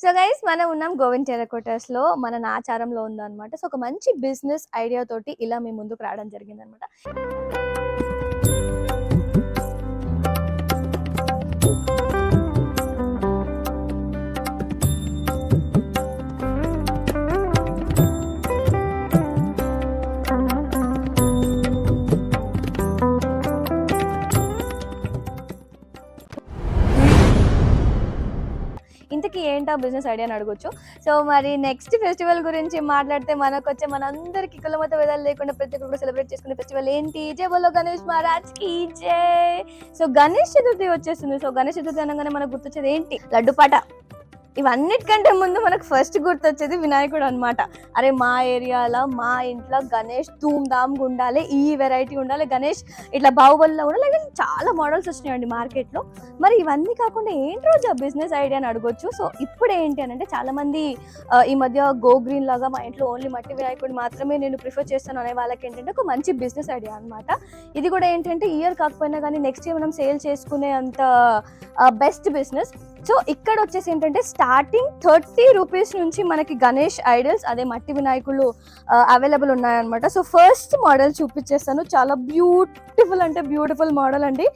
So guys మనం ఉన్నాం గోవింద్ టెర్రకోటాస్ లో మన ఆచారంలో ఉందన్నమాట. సో ఒక మంచి బిజినెస్ ఐడియా తోటి ఇలా మీ ముందుకు రావడం జరిగింది అనమాట. ఇంతకీ ఏంటా బిజినెస్ ఐడియా అని అడగొచ్చు. సో మరి నెక్స్ట్ ఫెస్టివల్ గురించి మాట్లాడితే మనకొచ్చే మనందరికి కులమత భేదాలు లేకుండా ప్రతి ఒక్కరు సెలబ్రేట్ చేసుకునే ఫెస్టివల్ ఏంటి? జై బోలో గణేష్ మహారాజ్ కి జై. సో గణేష్ చతుర్థి వచ్చేస్తుంది. సో గణేష్ చతుర్థి అనగానే మనకు గుర్తొచ్చేది ఏంటి? లడ్డు పాట. ఇవన్నిటికంటే ముందు మనకు ఫస్ట్ గుర్తొచ్చేది వినాయకుడు అనమాట. అరే మా ఏరియాలో మా ఇంట్లో గణేష్ ధూమ్ ధామ్గా ఉండాలి, ఈ వెరైటీ ఉండాలి, గణేష్ ఇట్లా బాహుబలిలో ఉండాలి. లేకపోతే చాలా మోడల్స్ వచ్చినాయండి మార్కెట్లో. మరి ఇవన్నీ కాకుండా ఏంటి రోజు బిజినెస్ ఐడియా అని అడగొచ్చు. సో ఇప్పుడు ఏంటి అని అంటే చాలా మంది ఈ మధ్య గో గ్రీన్ లాగా మా ఇంట్లో ఓన్లీ మట్టి వినాయకుడు మాత్రమే నేను ప్రిఫర్ చేస్తాను అనే వాళ్ళకి ఏంటంటే ఒక మంచి బిజినెస్ ఐడియా అనమాట. ఇది కూడా ఏంటంటే ఇయర్ కాకపోయినా కానీ నెక్స్ట్ ఇయర్ మనం సేల్ చేసుకునే అంత బెస్ట్ బిజినెస్. సో ఇక్కడ వచ్చేసి ఏంటంటే స్టార్టింగ్ 30 రూపీస్ నుంచి మనకి గణేష్ ఐడల్స్ అదే మట్టి వినాయకులు అవైలబుల్ ఉన్నాయన్నమాట. సో ఫస్ట్ మోడల్ చూపించేస్తాను. చాలా బ్యూటిఫుల్ అంటే బ్యూటిఫుల్ మోడల్ అండి.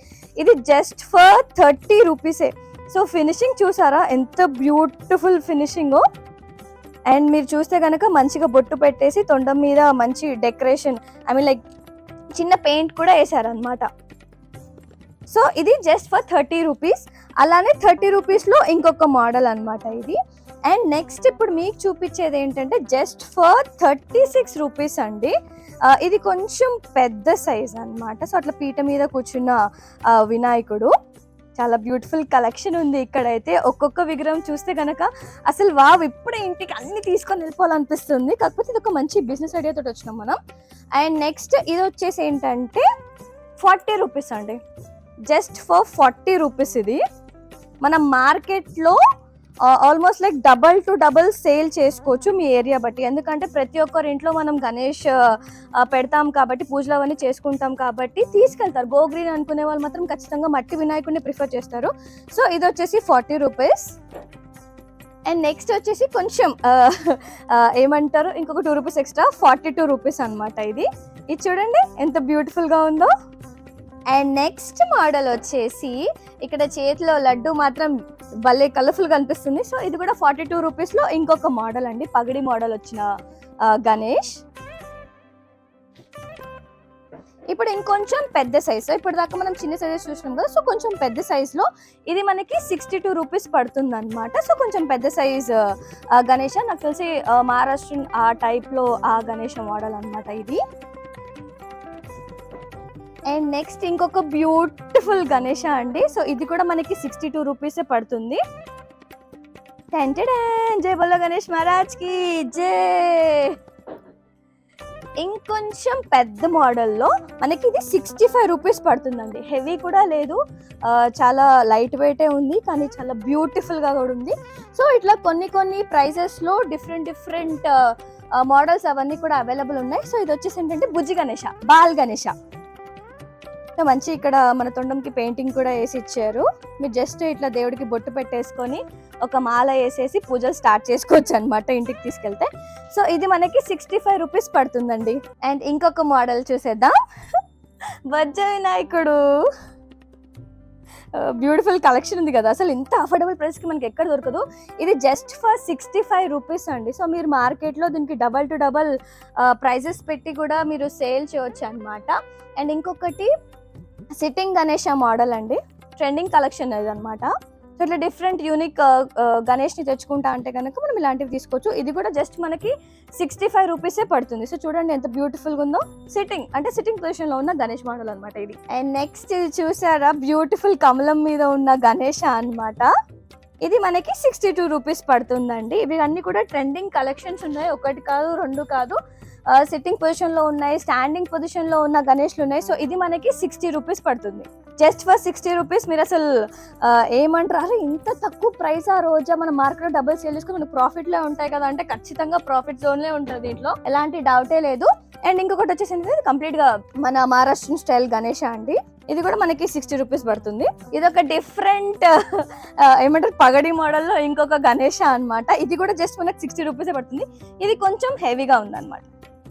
ఇది జస్ట్ ఫర్ 30 రూపీసే. సో ఫినిషింగ్ చూసారా ఎంత బ్యూటిఫుల్ ఫినిషింగ్. అండ్ మీరు చూస్తే కనుక మంచిగా బొట్టు పెట్టేసి తొండం మీద మంచి డెకరేషన్ లైక్ చిన్న పెయింట్ కూడా వేసారనమాట. సో ఇది జస్ట్ ఫర్ 30 రూపీస్. అలానే 30 రూపీస్లో ఇంకొక మోడల్ అనమాట ఇది. అండ్ నెక్స్ట్ ఇప్పుడు మీకు చూపించేది ఏంటంటే జస్ట్ ఫర్ 36 రూపీస్ అండి. ఇది కొంచెం పెద్ద సైజ్ అనమాట. సో అట్లా పీట మీద కూర్చున్న వినాయకుడు. చాలా బ్యూటిఫుల్ కలెక్షన్ ఉంది ఇక్కడైతే. ఒక్కొక్క విగ్రహం చూస్తే కనుక అసలు వావ్ ఇప్పుడే ఇంటికి అన్ని తీసుకొని వెళ్ళిపోవాలనిపిస్తుంది. కాకపోతే ఇది ఒక మంచి బిజినెస్ ఐడియాతో వచ్చినాం మనం. అండ్ నెక్స్ట్ ఇది వచ్చేసి ఏంటంటే 40 రూపీస్ అండి. Just for 40 rupees. ఇది మనం మార్కెట్లో almost like double two double sale చేసుకోవచ్చు మీ ఏరియా బట్టి. ఎందుకంటే ప్రతి ఒక్కరి ఇంట్లో మనం గణేష్ పెడతాం కాబట్టి పూజలు అవన్నీ చేసుకుంటాం కాబట్టి తీసుకెళ్తారు. గో గ్రీన్ అనుకునే వాళ్ళు మాత్రం ఖచ్చితంగా మట్టి వినాయకుడిని ప్రిఫర్ చేస్తారు. సో ఇది వచ్చేసి 40 రూపీస్. అండ్ నెక్స్ట్ వచ్చేసి కొంచెం ఏమంటారు ఇంకొక 2 రూపీస్ ఎక్స్ట్రా 42 రూపీస్ అనమాట. ఇది చూడండి ఎంత బ్యూటిఫుల్గా ఉందో. అండ్ నెక్స్ట్ మోడల్ వచ్చేసి ఇక్కడ చేతిలో లడ్డు మాత్రం భలే కలర్ఫుల్గా అనిపిస్తుంది. సో ఇది కూడా 42 రూపీస్లో ఇంకొక మోడల్ అండి. పగడి మోడల్ వచ్చిన గణేష్. ఇప్పుడు ఇంకొంచెం పెద్ద సైజ్. ఇప్పుడు దాకా మనం చిన్న సైజెస్ చూసినాం కదా. సో కొంచెం పెద్ద సైజ్లో ఇది మనకి 62 రూపీస్ పడుతుంది అనమాట. సో కొంచెం పెద్ద సైజ్ గణేష. నాకు తెలిసి మహారాష్ట్రన్ ఆ టైప్లో ఆ గణేష మోడల్ అనమాట ఇది. అండ్ నెక్స్ట్ ఇంకొక బ్యూటిఫుల్ గణేష అండి. సో ఇది కూడా మనకి 62 రూపీసే పడుతుంది. జై బోలో గణేష్ మహారాజ్ కి జై. ఇంకొంచెం పెద్ద మోడల్లో మనకి ఇది 65 రూపీస్ పడుతుందండి. హెవీ కూడా లేదు, చాలా లైట్ వెయిటే ఉంది, కానీ చాలా బ్యూటిఫుల్గా కూడా ఉంది. సో ఇట్లా కొన్ని ప్రైజెస్లో డిఫరెంట్ మోడల్స్ అవన్నీ కూడా అవైలబుల్ ఉన్నాయి. సో ఇది వచ్చేసి ఏంటంటే బుజ్జి గణేష, బాల్ గణేష. మంచి ఇక్కడ మన తొండంకి పెయింటింగ్ కూడా వేసి ఇచ్చారు. మీరు జస్ట్ ఇట్లా దేవుడికి బొట్టు పెట్టేసుకొని ఒక మాల వేసేసి పూజలు స్టార్ట్ చేసుకోవచ్చు అనమాట ఇంటికి తీసుకెళ్తే. సో ఇది మనకి 65 రూపీస్ పడుతుందండి. అండ్ ఇంకొక మోడల్ చూసేద్దాం. వజ్ర వినాయకుడు. బ్యూటిఫుల్ కలెక్షన్ ఉంది కదా. అసలు ఇంత అఫోర్డబుల్ ప్రైస్కి మనకి ఎక్కడ దొరకదు. ఇది జస్ట్ ఫర్ 65 రూపీస్ అండి. సో మీరు మార్కెట్లో దీనికి డబల్ టు డబల్ ప్రైజెస్ పెట్టి కూడా మీరు సేల్ చేయవచ్చు అనమాట. అండ్ ఇంకొకటి సిట్టింగ్ గణేష మోడల్ అండి. ట్రెండింగ్ కలెక్షన్ అది అనమాట. సో ఇట్లా డిఫరెంట్ యూనిక్ గణేష్ని తెచ్చుకుంటా అంటే కనుక మనం ఇలాంటివి తీసుకోవచ్చు. ఇది కూడా జస్ట్ మనకి 65 రూపీసే పడుతుంది. సో చూడండి ఎంత బ్యూటిఫుల్గా ఉందో. సిట్టింగ్ పొజిషన్లో ఉన్న గణేష్ మోడల్ అనమాట ఇది. అండ్ నెక్స్ట్ ఇది చూసారా బ్యూటిఫుల్ కమలం మీద ఉన్న గణేష అనమాట. ఇది మనకి 62 రూపీస్ పడుతుందండి. ఇవి అన్ని కూడా ట్రెండింగ్ కలెక్షన్స్ ఉన్నాయి. ఒకటి కాదు, రెండు కాదు. సిట్టింగ్ పొజిషన్లో ఉన్నాయి, స్టాండింగ్ పొజిషన్లో ఉన్న గణేష్లు ఉన్నాయి. సో ఇది మనకి 60 రూపీస్ పడుతుంది. Just for 60 rupees. మీరు అసలు ఏమంటారు ఇంత తక్కువ ప్రైస్ ఆ రోజా మన మార్కెట్లో డబుల్ సేల్ చేసుకుని మనకు ప్రాఫిట్లే ఉంటాయి కదా అంటే ఖచ్చితంగా ప్రాఫిట్ జోన్లే ఉంటుంది. దీంట్లో ఎలాంటి డౌటే లేదు. అండ్ ఇంకొకటి వచ్చేసి కంప్లీట్ గా మన మహారాష్ట్రన్ స్టైల్ గణేష అండి. ఇది కూడా మనకి 60 రూపీస్ పడుతుంది. ఇది ఒక డిఫరెంట్ ఏమంటారు పగడి మోడల్లో ఇంకొక గణేష అన్నమాట. ఇది కూడా జస్ట్ మనకి 60 రూపీసే పడుతుంది. ఇది కొంచెం హెవీగా ఉందన్నమాట.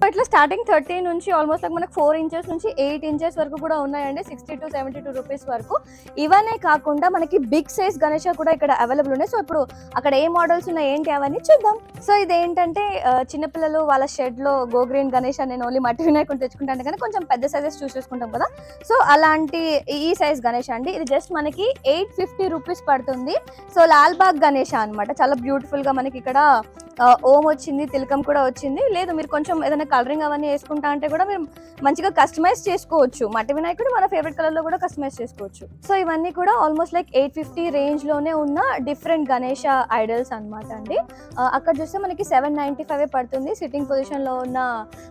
ఇట్లా స్టార్టింగ్ 30 నుంచి ఆల్మోస్ట్ లైక్ మనకు 4 ఇంచెస్ నుంచి 8 ఇంచెస్ వరకు కూడా ఉన్నాయండి. 60 to 72 రూపీస్ వరకు. ఇవనే కాకుండా మనకి బిగ్ సైజ్ గణేష కూడా ఇక్కడ అవైలబుల్ ఉన్నాయి. సో ఇప్పుడు అక్కడ ఏ మోడల్స్ ఉన్నాయి ఏంటి అవన్నీ చూద్దాం. సో ఇదేంటంటే చిన్నపిల్లలు వాళ్ళ షెడ్ లో గో గ్రీన్ గణేష నేను ఓన్లీ మట్టి వినాయకుని తెచ్చుకుంటాను కానీ కొంచెం పెద్ద సైజెస్ చూస్ చేసుకుంటాం కదా. సో అలాంటి ఈ సైజ్ గణేష అండి. ఇది జస్ట్ మనకి 850 రూపీస్ పడుతుంది. సో లాల్బాగ్ గణేష అన్నమాట. చాలా బ్యూటిఫుల్ గా మనకి ఇక్కడ ఓం వచ్చింది, తిలకం కూడా వచ్చింది. లేదు మీరు కొంచెం ఏదైనా కలరింగ్ అవన్నీ వేసుకుంటా అంటే కూడా మీరు మంచిగా కస్టమైజ్ చేసుకోవచ్చు. మట్టి వినాయకుడు మన ఫేవరెట్ కలర్ లో కూడా కస్టమైజ్ చేసుకోవచ్చు. సో ఇవన్నీ కూడా ఆల్మోస్ట్ లైక్ 850 రేంజ్ లోనే ఉన్న డిఫరెంట్ గణేష ఐడల్స్ అన్నమాట అండి. అక్కడ చూస్తే మనకి 795 పడుతుంది సిట్టింగ్ పొజిషన్ లో ఉన్న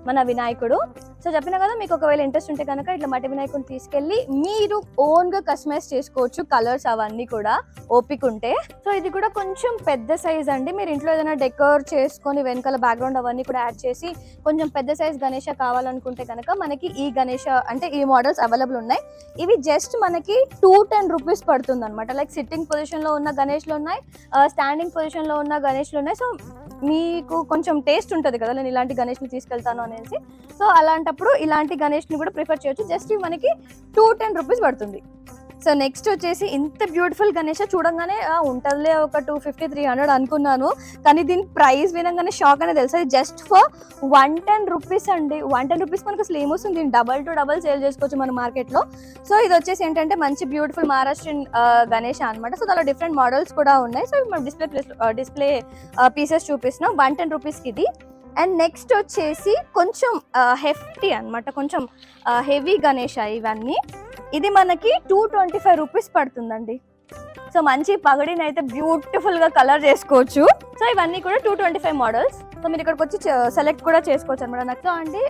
మన వినాయకుడు. సో చెప్పినా కదా మీకు ఒకవేళ ఇంట్రెస్ట్ ఉంటే కనుక ఇట్లా మట్టి వినాయకుడిని తీసుకెళ్లి మీరు ఓన్ గా కస్టమైజ్ చేసుకోవచ్చు కలర్స్ అవన్నీ కూడా ఓపిక ఉంటే. సో ఇది కూడా కొంచెం పెద్ద సైజ్ అండి. మీరు ఇంట్లో ఏదైనా డెకోర్ చేసుకొని వెనకాల బ్యాక్గ్రౌండ్ అవన్నీ కూడా యాడ్ చేసి కొంచెం పెద్ద సైజ్ గణేష కావాలనుకుంటే కనుక మనకి ఈ గణేష అంటే ఈ మోడల్స్ అవైలబుల్ ఉన్నాయి. ఇవి జస్ట్ మనకి 210 రూపీస్ పడుతుంది అనమాట. లైక్ సిట్టింగ్ పొజిషన్ లో ఉన్న గణేష్లు ఉన్నాయి, స్టాండింగ్ పొజిషన్ లో ఉన్న గణేష్లు ఉన్నాయి. సో మీకు కొంచెం టేస్ట్ ఉంటుంది కదా నేను ఇలాంటి గణేష్ని తీసుకెళ్తాను అనేసి. సో అలాంటప్పుడు ఇలాంటి గణేష్ని కూడా ప్రిఫర్ చేయొచ్చు. జస్ట్ మనకి 210 రూపీస్ పడుతుంది. సో నెక్స్ట్ వచ్చేసి ఇంత బ్యూటిఫుల్ గణేష చూడంగానే ఉంటుందిలే ఒక 250-300 అనుకున్నాను. కానీ దీని ప్రైస్ వినగానే షాక్ అనేది తెలుసు. జస్ట్ ఫర్ 110 రూపీస్ అండి. 110 రూపీస్ మనకు అసలు ఏమొస్తుంది, దీన్ని డబల్ టు డబల్ సేల్ చేసుకోవచ్చు మన మార్కెట్లో. సో ఇది వచ్చేసి ఏంటంటే మంచి బ్యూటిఫుల్ మహారాష్ట్రన్ గణేష అనమాట. సో దానిలో డిఫరెంట్ మోడల్స్ కూడా ఉన్నాయి. సో మనం డిస్ప్లే పీసెస్ చూపిస్తున్నాం. 110 రూపీస్కి ఇది. అండ్ నెక్స్ట్ వచ్చేసి కొంచెం హెఫ్టీ అనమాట, కొంచెం హెవీ గణేష ఇవన్నీ. ఇది మనకి 225 రూపీస్ పడుతుందండి. సో మంచి పగడిని అయితే బ్యూటిఫుల్ గా కలర్ చేసుకోవచ్చు. సో ఇవన్నీ కూడా 225 మోడల్స్. సో మీరు ఇక్కడికి వచ్చి సెలెక్ట్ కూడా చేసుకోవచ్చు అనమాట. నాకు అండి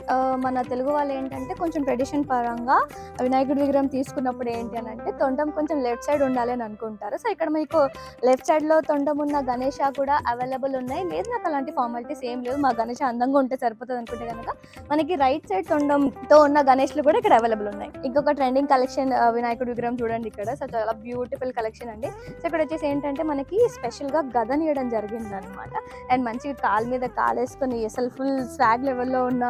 మన తెలుగు వాళ్ళు ఏంటంటే కొంచెం ట్రెడిషన్ పరంగా వినాయకుడి విగ్రహం తీసుకున్నప్పుడు ఏంటి అని అంటే తొండం కొంచెం లెఫ్ట్ సైడ్ ఉండాలి అని అనుకుంటారు. సో ఇక్కడ మీకు లెఫ్ట్ సైడ్ లో తొండం ఉన్న గణేష కూడా అవైలబుల్ ఉన్నాయి. లేదు నాకు అలాంటి ఫార్మాలిటీస్ ఏం లేదు, మా గణేష అందంగా ఉంటే సరిపోతుంది అనుకుంటే కనుక మనకి రైట్ సైడ్ తొండంతో ఉన్న గణేష్లు కూడా ఇక్కడ అవైలబుల్ ఉన్నాయి. ఇంకొక ట్రెండింగ్ కలెక్షన్ వినాయకుడి విగ్రహం చూడండి ఇక్కడ. సో చాలా బ్యూటిఫుల్ కలెక్షన్ అండి. సో ఇక్కడ వచ్చేసి ఏంటంటే మనకి స్పెషల్ గా గదనియడం జరిగింది అనమాట. అండ్ మంచిగా కాలు మీద కాలేసుకొని అసలు ఫుల్ స్వాగ్ లెవెల్లో ఉన్న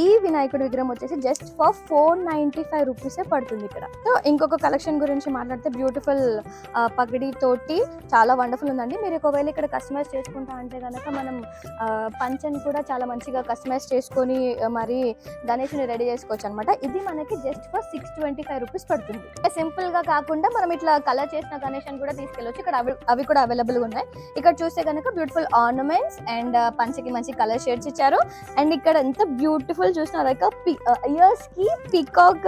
ఈ వినాయకుడి విగ్రహం వచ్చేసి జస్ట్ ఫర్ 495 రూపీసే పడుతుంది ఇక్కడ. సో ఇంకొక కలెక్షన్ గురించి మాట్లాడితే బ్యూటిఫుల్ పగడి తోటి చాలా వండర్ఫుల్ ఉందండి. మీరు ఒకవేళ ఇక్కడ కస్టమైజ్ చేసుకుంటా అంటే కనుక మనం పంచని కూడా చాలా మంచిగా కస్టమైజ్ చేసుకొని మరి గణేష్ని రెడీ చేసుకోవచ్చు అనమాట. ఇది మనకి జస్ట్ ఫర్ 625 రూపీస్ పడుతుంది. సింపుల్ గా కాకుండా మనం ఇట్లా కలర్ చేసిన గణేష్ కూడా తీసుకెళ్ళవచ్చు. ఇక్కడ అవి కూడా అవైలబుల్ గా ఉన్నాయి. ఇక్కడ చూస్తే కనుక బ్యూటిఫుల్ ఆర్నమెంట్స్ అండ్ పంచకి మంచి కలర్ షేడ్స్ ఇచ్చారు. అండ్ ఇక్కడ ఎంత బ్యూటిఫుల్ చూసినారు ఇయర్స్ కి పీకాక్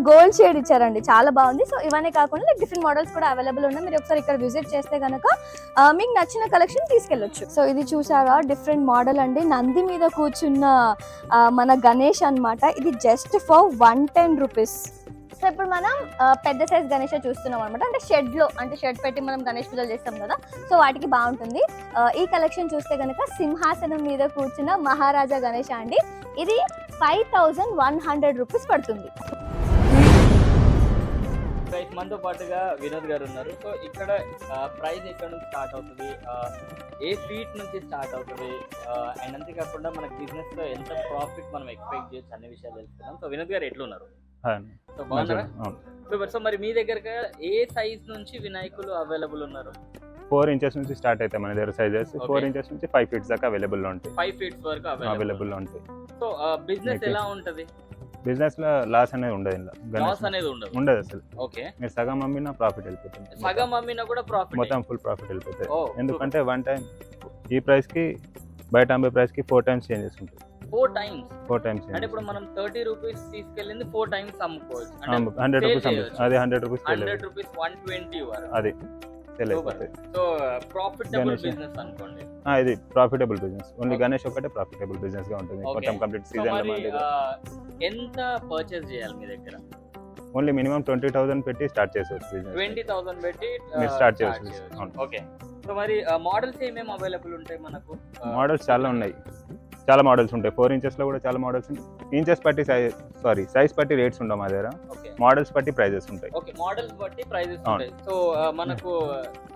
గోల్డ్ షేడ్ ఇచ్చారండి, చాలా బాగుంది. సో ఇవన్నీ కాకుండా డిఫరెంట్ మోడల్స్ కూడా అవైలబుల్ ఉన్నాయి. మీరు ఒకసారి ఇక్కడ విజిట్ చేస్తే కనుక మీకు నచ్చిన కలెక్షన్ తీసుకెళ్ళొచ్చు. సో ఇది చూసారా డిఫరెంట్ మోడల్ అండి, నంది మీద కూర్చున్న మన గణేష్ అన్నమాట. ఇది జస్ట్ ఫర్ 110 రూపీస్. సో ఇప్పుడు మనం పెద్ద సైజ్ గణేష చూస్తున్నాం అనమాట. అంటే షెడ్ పెట్టి మనం గణేష్ పూజలు చేస్తాం కదా, సో వాటికి బాగుంటుంది. ఈ కలెక్షన్ చూస్తే కనుక సింహాసనం మీద కూర్చున్న మహారాజా గణేష అండి. ఇది 5100 రూపీస్ పడుతుంది. మనతో పాటుగా వినోద్ గారు ఉన్నారు. సో ఇక్కడ ప్రైస్ ఎక్కడ నుంచి స్టార్ట్ అవుతుంది, ఏ ఫీట్ నుంచి స్టార్ట్ అవుతుంది, అండ్ అంతేకాకుండా మన బిజినెస్ లో ఎంత ప్రాఫిట్ మనం ఎక్స్పెక్ట్ చేయొచ్చు అనే విషయాలు తెలుసుకున్నాం. సో వినోద్ గారు ఎట్లున్నారు? సో బాగున్నారా? సో మరి మీ దగ్గర ఏ సైజ్ నుంచి వినాయకులు అవైలబుల్ ఉన్నారు? 4 ఇంచెస్ నుంచి స్టార్ట్ అయితే మన దగ్గర సైజెస్ 4 ఇంచెస్ నుంచి 5 ఫీట్స్ దాకా అవైలబుల్ ఉంటాయి. 5 ఫీట్స్ వరకు అవైలబుల్ ఉంటాయి. సో బిజినెస్ ఎలా ఉంటది? బిజినెస్ లో లాస్ అనేది ఉండదు, లాస్ అనేది ఉండదు అసలు. ఓకే, మీరు సగం అమ్మినా ప్రాఫిట్ వెళ్ళిపోతుంది, సగం అమ్మినా కూడా ప్రాఫిట్, మొత్తం ఫుల్ ప్రాఫిట్ వెళ్ళిపోతుంది. ఎందుకంటే వన్ టైం ఈ ప్రైస్ కి బయట అమ్మే ప్రైస్ కి 4 టైమ్స్ చేంజెస్ ఉంటాయి. 4 టైమ్స్ అంటే ఇప్పుడు మనం 30 రూపీస్ తీసుకెళ్ళింది 4 టైమ్స్ అమ్ముకోవచ్చు. 100 రూపీస్ అదే 100 రూపీస్ 120 వరకు అది. సో ప్రాఫిటబుల్ బిజినెస్ అనుకోండి. ఇది ప్రాఫిటబుల్ బిజినెస్. ఓన్లీ గణేష్ ఒకటే ప్రాఫిటబుల్ బిజినెస్ గా ఉంటుంది మొత్తం కంప్లీట్ సీజన్ లో. ఎంత పర్చేస్ చేయాలి మీ దగ్గర? ఓన్లీ మినిమం 20,000 పెట్టి స్టార్ట్ చేసేవచ్చు బిజినెస్. 20,000 పెట్టి స్టార్ట్ చేయవచ్చు. ఓకే. సో మరి మోడల్స్ ఏమేమి అవైలబుల్ ఉంటాయి మనకు? మోడల్స్ చాలా ఉన్నాయి. చాలా మోడల్స్ ఉంటాయి. 4 inches లో కూడా చాలా మోడల్స్ ఉంటాయి. ఇంచెస్ బట్టి సైజ్ బట్టి రేట్స్ ఉండవు మా దగ్గర. ఓకే మోడల్స్ బట్టి ప్రైజెస్ ఉంటాయి. ఓకే మోడల్స్ బట్టి ప్రైజెస్ అవును. ఉంటాయి. సో మనకు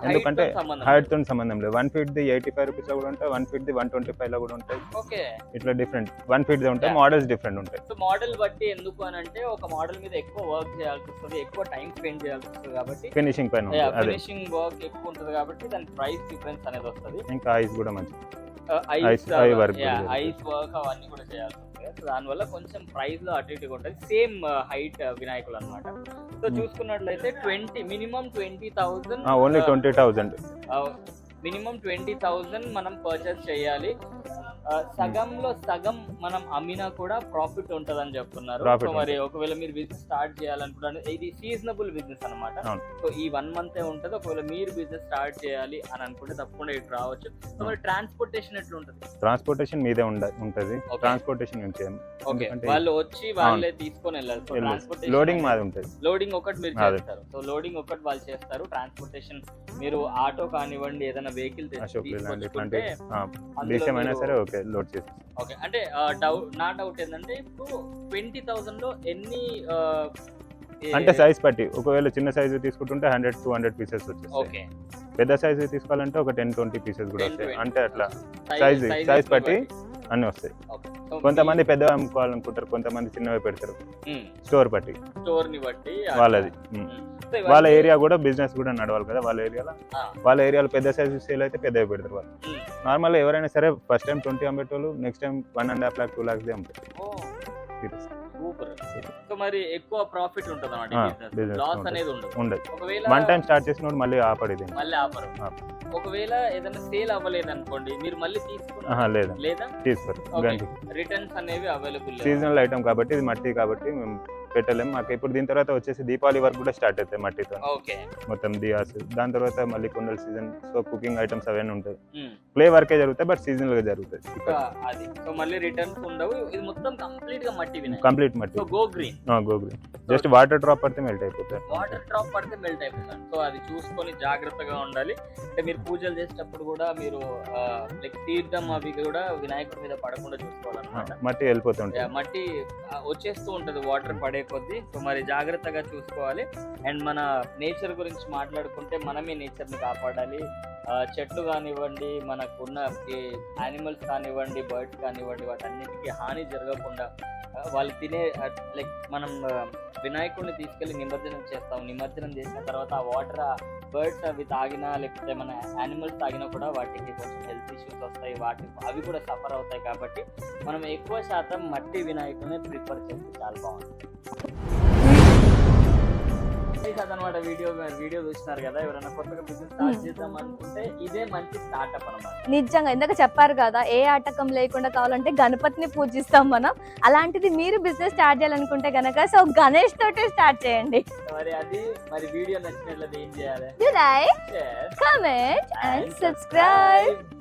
ఎందుకంటే సంబంధం హైట్ తో సంబంధం లేదు. 1 feet ది 85 రూపీస్ లో కూడా ఉంటాయి, 1 feet ది 125 లో కూడా ఉంటాయి. ఓకే ఇట్లా డిఫరెంట్ 1 feet ది ఉంటాయి. Yeah. మోడల్స్ డిఫరెంట్ ఉంటాయి. సో మోడల్ బట్టి ఎందుకు అని అంటే ఒక మోడల్ మీద ఎక్కువ వర్క్ చేయాల్సి వస్తుంది, ఎక్కువ టైం స్పెండ్ చేయాల్సి వస్తుంది కాబట్టి ఫినిషింగ్ పైన ఉంటుంది. అదే ఫినిషింగ్ వర్క్ ఎక్కువ ఉంటుంది కాబట్టి దాని ప్రైస్ డిఫరెన్స్ అనేది వస్తుంది. ఇంకా ఐస్ కూడా మంచి ఐస్ eye work కూడా ఐస్ వర్క్ అవన్నీ కూడా చేయాల్సి వస్తుంది. సో దానివల్ల కొంచెం ప్రైస్ లో అటు ఇటుగా ఉంటుంది. సేమ్ హైట్ వినాయకులు అన్నమాట. సో చూసుకున్నట్లయితే మినిమం 20,000 ఓన్లీ 20,000. మినిమం 20,000 మనం పర్చేస్ చేయాలి. సగంలో సగం మనం అమ్మినా కూడా ప్రాఫిట్ ఉంటదని చెప్తున్నారు. Profit సో మరి ఒకవేళ మీరు బిజినెస్ స్టార్ట్ చేయాలనుకుంటే ఇది సీజనబుల్ బిజినెస్ అన్నమాట. అవును. సో ఈ 1 month ఉంటుంది. ఒకవేళ మీరు బిజినెస్ స్టార్ట్ చేయాలి అని అనుకుంటే తప్పకుండా ఇటు రావచ్చు. సో మరి ట్రాన్స్పోర్టేషన్ ఎట్లా ఉంటుంది? ట్రాన్స్పోర్టేషన్ మీదే ఉంటది. Okay. ట్రాన్స్పోర్టేషన్ మేము చేయము. ఓకే ఎందుకంటే వాళ్ళు వచ్చి వాళ్ళే తీసుకొని వెళ్ళాలి. సో ట్రాన్స్పోర్టేషన్ లోడింగ్ మాది ఉంటుంది. లోడింగ్ ఒకటి మీరు అదే. చేస్తారు. సో లోడింగ్ ఒకటి వాళ్ళు చేస్తారు. ట్రాన్స్పోర్టేషన్ మీరు ఆటో కానివ్వండి ఏదైనా వెహికల్ అశోక్ లేలాండ్ తీసుకొచ్చుకుంటే ఇట్లాంటి డీసీఎం అయినా సరే ఓకే లోడ్ చేసి ఓకే. అంటే నా డౌట్ ఏంటంటే ఇప్పుడు 20,000 లో ఎన్ని అంటే సైజ్ బట్టి ఒకవేళ చిన్న సైజు తీసుకుంటుంటే 100-200 పీసెస్ వచ్చేస్తాయి. ఓకే పెద్ద సైజు తీసుకోవాలంటే ఒక 10-20 పీసెస్ కూడా 10-20. వస్తాయి. అంటే అట్లా సైజ్ సైజ్ బట్టి అన్ని వస్తాయి. ఓకే. కొంతమంది పెద్దవి అమ్ముకోవాలనుకుంటారు, కొంతమంది చిన్నవి పెడతారు. స్టోర్ బట్టి స్టోర్ ని బట్టి వాళ్ళది. సో వాళ్ళ ఏరియా కూడా బిజినెస్ కూడా నడవాలి కదా. వాళ్ళ ఏరియాలో పెద్ద సైజు సేల్ అయితే పెద్దవి పెడతారు వాళ్ళు. నార్మల్ ఎవరైనా సరే ఫస్ట్ టైం 20 అమ్మేటోళ్ళు నెక్స్ట్ టైం 1.5 lakh 2 lakhs అమ్ముతారు. సూపర్. సో మరి ఎక్కువ ప్రాఫిట్ ఉంటుంది ఆ, అన్నమాట. business లాస్ ఉంటుంది. అనేది ఉండదు. ఉండదు. ఒకవేళ 1 time స్టార్ట్ చేసినప్పుడు మళ్ళీ ఆపడేది. మళ్ళీ ఆపరు. ఒకవేళ ఏదైనా సేల్ అవ్వలేదు అనుకోండి మీరు మళ్ళీ తీసుకున్నారు లేదా లేదా తీసుకోరు. రిటర్న్స్ అనేవి అవైలబుల్ సీజనల్ ఐటమ్ కాబట్టి ఇది మట్టి కాబట్టి మేము పెట్టలేము. మాకు ఇప్పుడు దీని తర్వాత వచ్చేసి దీపావళి వరకు కూడా స్టార్ట్ అవుతాయి మట్టితో ఓకే మొత్తం దియాస్. దాని తర్వాత మళ్ళీ కుండల సీజన్. సో కుకింగ్ ఐటమ్స్ అవన్నీ ఉంటాయి. ప్లే వర్కే జరుగుతాయి బట్ సీజనల్ గా జరుగుతాయి. అది సో మళ్ళీ రిటర్న్స్ ఉండవు. ఇది మొత్తం కంప్లీట్ గా మట్టి వినాయక. కంప్లీట్ మట్టి. So go green. Just water drop పడితే మెల్ట్ అయిపోతాయి. వాటర్ డ్రాప్ పడితే మెల్ట్ అయిపోతాయి. సో అది చూసుకొని జాగ్రత్తగా ఉండాలి. అంటే మీరు పూజలు చేసేటప్పుడు కూడా మీరు లైక్ తీర్థం అవి కూడా వినాయకుడి మీద పడకుండా చూసుకోవాలన్నమాట. మట్టి వెళ్ళిపోతుంటాయి. మట్టి వచ్చేస్తూ ఉంటది వాటర్ పడే కొద్దీ. సో మరి జాగ్రత్తగా చూసుకోవాలి. అండ్ మన నేచర్ గురించి మాట్లాడుకుంటే మనమే నేచర్ ని కాపాడాలి. చెట్లు కానివ్వండి, మనకున్న యానిమల్స్ కానివ్వండి, బర్డ్స్ కానివ్వండి, వాటన్నిటికీ హాని జరగకుండా వాళ్ళు తినే లైక్ మనం వినాయకుడిని తీసుకెళ్లి నిమజ్జనం చేస్తాం. నిమజ్జనం చేసిన తర్వాత ఆ వాటర్ బర్డ్స్ అవి తాగినా లేకపోతే మన యానిమల్స్ తాగినా కూడా వాటికి కొంచెం హెల్త్ ఇష్యూస్ వస్తాయి. అవి కూడా సఫర్ అవుతాయి. కాబట్టి మనం ఎక్కువ శాతం మట్టి వినాయకుడిని ప్రిఫర్ చేస్తే చాలా బాగుంటుంది. అదనమాట వీడియో చూస్తున్నారు కదా. ఎవరైనా కొత్తగా బిజినెస్ స్టార్ట్ చేద్దాం అనుకుంటే ఇదే మంచి స్టార్ట్అప్ అన్నమాట. నిజంగా ఇందాక చెప్పారు కదా, ఏ ఆటకం లేకుండా కావాలంటే గణపతిని పూజిస్తాం మనం. అలాంటిది మీరు బిజినెస్ స్టార్ట్ చేయాలనుకుంటే గనక సో గణేష్ తోటి స్టార్ట్ చేయండి. మరి వీడియో నచ్చినట్లయితే ఏం చేయాలి? Do like, Share comment and and subscribe. subscribe.